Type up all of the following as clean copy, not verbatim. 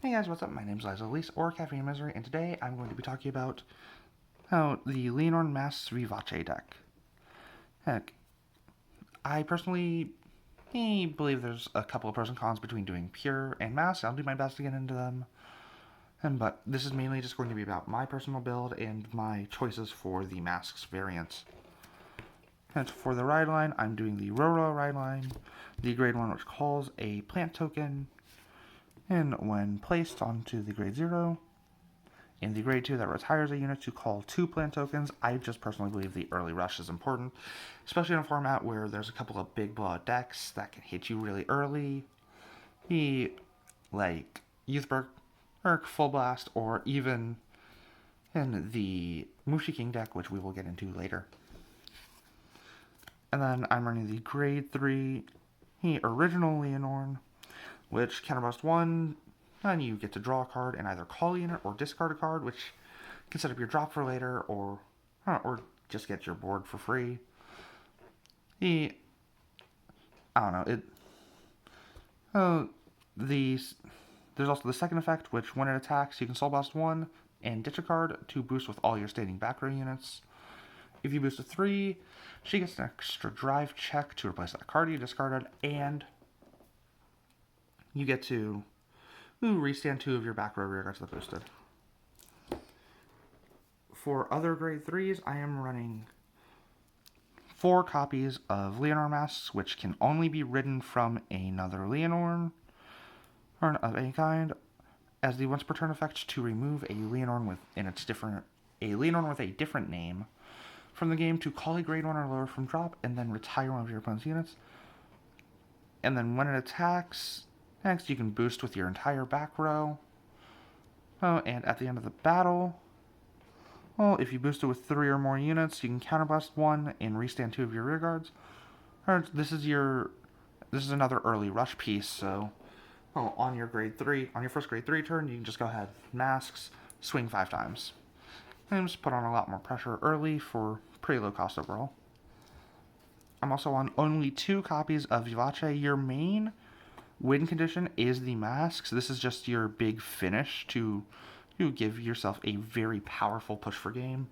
Hey guys, what's up? My name's Elise, or Caffeine Misery, and today I'm going to be talking about the Lianorn Masques-Vivace deck. Heck, I personally believe there's a couple of pros and cons between doing pure and mask. I'll do my best to get into them, but this is mainly just going to be about my personal build and my choices for the masks variants. And for the ride line, I'm doing the Roro ride line, the grade 1 which calls a plant token, and when placed onto the grade 0, in the grade 2 that retires a unit to call 2 plant tokens. I just personally believe the early rush is important, especially in a format where there's a couple of big blowout decks that can hit you really early. Like Youthberg, Full Blast, or even in the Mushi King deck, which we will get into later. And then I'm running the grade 3 original Lianorn, which counterblast 1, and you get to draw a card and either call a unit or discard a card, which can set up your drop for later, or just get your board for free. I don't know. There's also the second effect, which when it attacks, you can Soul Blast 1 and ditch a card to boost with all your standing back row units. If you boost a 3, she gets an extra drive check to replace that card you discarded, and you get to restand 2 of your back row rear guards that boosted. For other grade 3s, I am running 4 copies of Lianorn masks, which can only be ridden from another Lianorn or of any kind, as the once per turn effect to remove a Lianorn with a different name from the game to call a grade 1 or lower from drop, and then retire one of your opponent's units. And then when it attacks, next you can boost with your entire back row. And at the end of the battle, if you boost it with 3 or more units, you can counterblast 1 and restand 2 of your rear guards. This is another early rush piece, so on your first grade 3 turn, you can just go ahead, masks, swing 5 times. And just put on a lot more pressure early for pretty low cost overall. I'm also on only 2 copies of Vivace. Your main win condition is the masks. This is just your big finish to give yourself a very powerful push for game.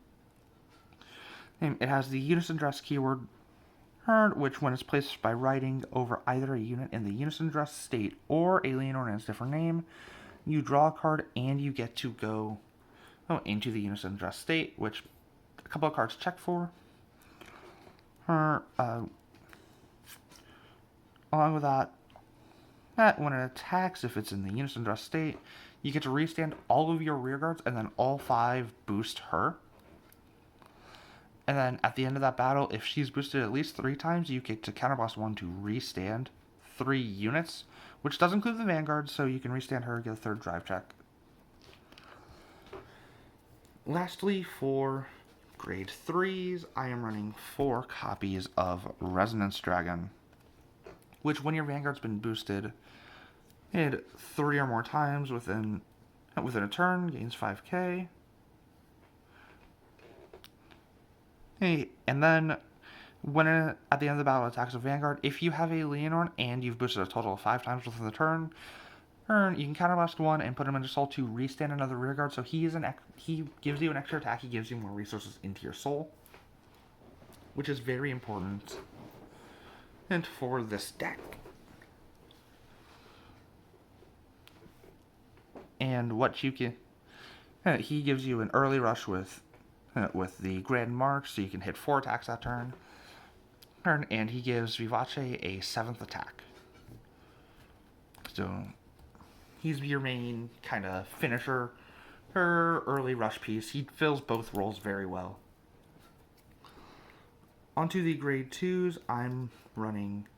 And it has the UnisonDress keyword, which when it's placed by writing over either a unit in the UnisonDress state or a Lianorn in its different name, you draw a card and you get to go into the UnisonDress state, which a couple of cards check for. Along with that, when it attacks, if it's in the UnisonDress state, you get to restand all of your rear guards and then all 5 boost her. And then at the end of that battle, if she's boosted at least 3 times, you get to counterblast 1 to restand 3 units, which does include the Vanguard, so you can restand her and get a 3rd drive check. Lastly, for grade 3s, I am running 4 copies of Resonance Dragon, which when your Vanguard's been boosted 3 or more times within a turn, gains 5k. And then when at the end of the battle attacks a Vanguard, if you have a Lianorn and you've boosted a total of 5 times within the turn, you can counterblast 1 and put him into soul to restand another rear guard. So he gives you an extra attack. He gives you more resources into your soul, which is very important. And for this deck, and what you can, he gives you an early rush with the Grand March, so you can hit 4 attacks that turn. And he gives Vivace a 7th attack. So he's your main kind of finisher, her early rush piece. He fills both roles very well. Onto the grade 2s, I'm running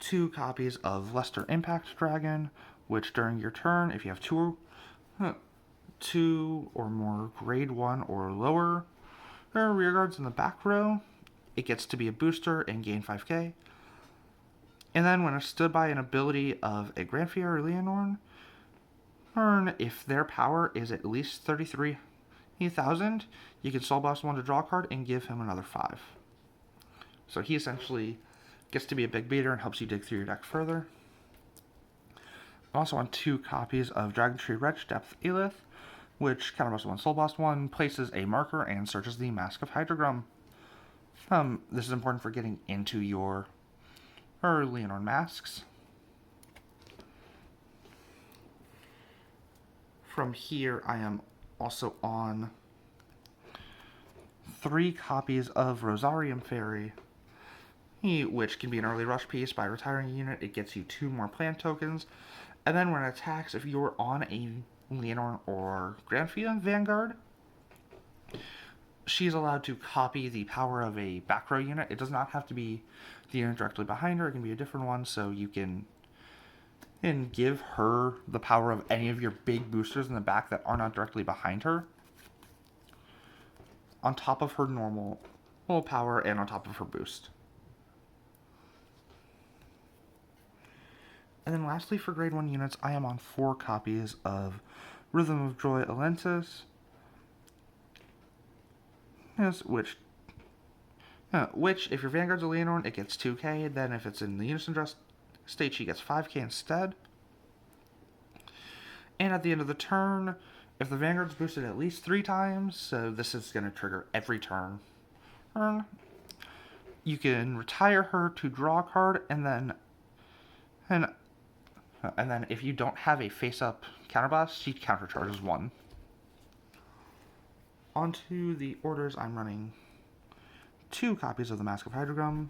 2 copies of Leicester Impact Dragon, which during your turn, if you have 2 or more grade 1 or lower rear guards in the back row, it gets to be a booster and gain 5k. And then when it's stood by an ability of a Grandfier or Lianorn, if their power is at least 33,000, you can Soul Blast 1 to draw a card and give him another 5. So he essentially gets to be a big beater and helps you dig through your deck further. Also on 2 copies of Dragon Tree Wretch Depth Aelith, which counterblast 1 Soul Blast 1, places a marker and searches the Mask of Hydrogrum. This is important for getting into your Lianorn masks. From here, I am also on 3 copies of Rosarium Fairy, which can be an early rush piece. By retiring a unit, it gets you 2 more plant tokens. And then when it attacks, if you're on a Lianorn or Granfia Vanguard, she's allowed to copy the power of a back row unit. It does not have to be the unit directly behind her. It can be a different one, so you can give her the power of any of your big boosters in the back that are not directly behind her, on top of her normal power and on top of her boost. And then lastly, for grade 1 units, I am on 4 copies of Rhythm of Joy Alentis, which if your Vanguard's a Lianorn, it gets 2k. Then if it's in the UnisonDress state, she gets 5k instead. And at the end of the turn, if the Vanguard's boosted at least 3 times, so this is going to trigger every turn, you can retire her to draw a card, and then if you don't have a face-up counterblast, she countercharges 1. Onto the orders, I'm running 2 copies of the Mask of Hydrogrum,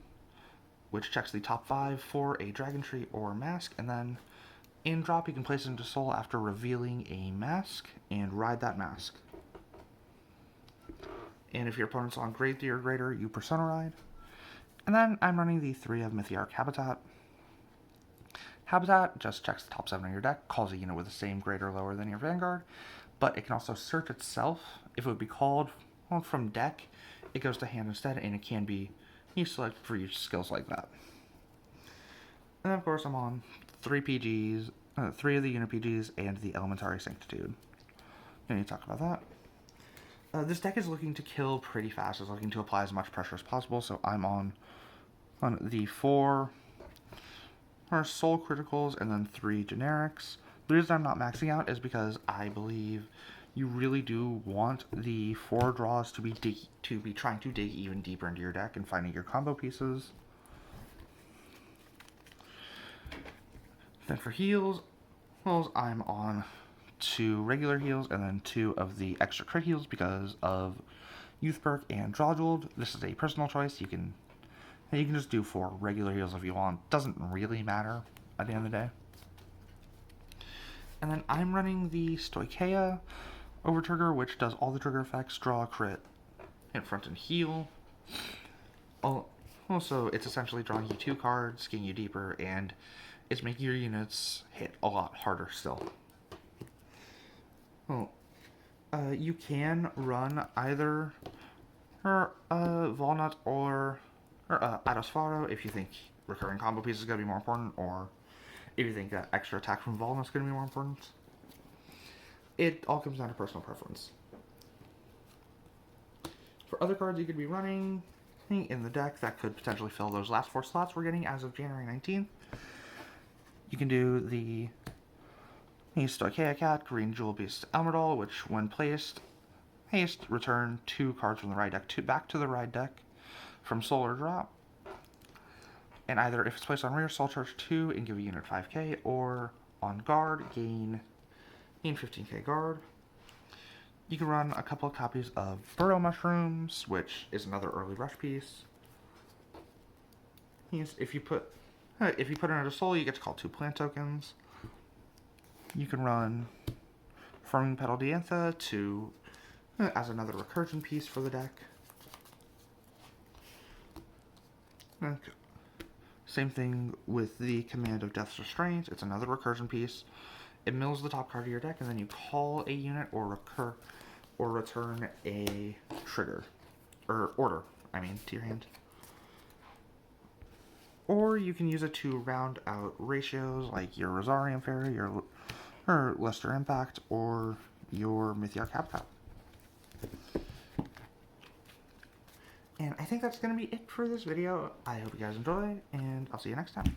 which checks the top 5 for a Dragon Tree or Mask, and then in drop you can place it into Soul after revealing a Mask and ride that Mask. And if your opponent's on grade 3 or greater, you Persona Ride. And then I'm running the 3 of Mythiarch Habitat. Habitat just checks the top 7 of your deck, calls a unit with the same grade or lower than your Vanguard, but it can also search itself. If it would be called from deck, it goes to hand instead, and it can be selected for use skills like that. And then of course I'm on 3 PGs, 3 of the unit PGs, and the Elementary Sanctitude. I need to talk about that. This deck is looking to kill pretty fast. It's looking to apply as much pressure as possible, so I'm on the 4 Soul Criticals and then 3 Generics. The reason I'm not maxing out is because I believe you really do want the 4 draws to be trying to dig even deeper into your deck and finding your combo pieces. Then for heals, I'm on 2 regular heals and then 2 of the extra crit heals because of Youth Perk and Draw Jeweled. This is a personal choice. You can just do 4 regular heals if you want. Doesn't really matter at the end of the day. And then I'm running the Stoicheia Overtrigger, which does all the trigger effects, draw, crit, hit front, and heal. Also, it's essentially drawing you 2 cards, getting you deeper, and it's making your units hit a lot harder still. You can run either Walnut or Adosfaro if you think recurring combo piece is going to be more important, or if you think that extra attack from Walnut is going to be more important. It all comes down to personal preference. For other cards you could be running in the deck that could potentially fill those last 4 slots we're getting as of January 19th, you can do the Stoicheia Cat, Green Jewel Beast Elmerdal, which when placed, haste, return 2 cards from the ride deck back to the ride deck from Soul or Drop. And either if it's placed on rear, Soul Charge 2 and give a unit 5k, or on guard, gain 15k guard. You can run a couple of copies of Burrow Mushrooms, which is another early rush piece. If you put it into Soul, you get to call 2 plant tokens. You can run Farming Petal Diantha as another recursion piece for the deck. Same thing with the Command of Death's Restraint. It's another recursion piece. It mills the top card of your deck, and then you call a unit or return a trigger or order. To your hand. Or you can use it to round out ratios like your Rosarium Fairy, your Luster Impact, or your Mythiarch Habitat. And I think that's going to be it for this video. I hope you guys enjoy, and I'll see you next time.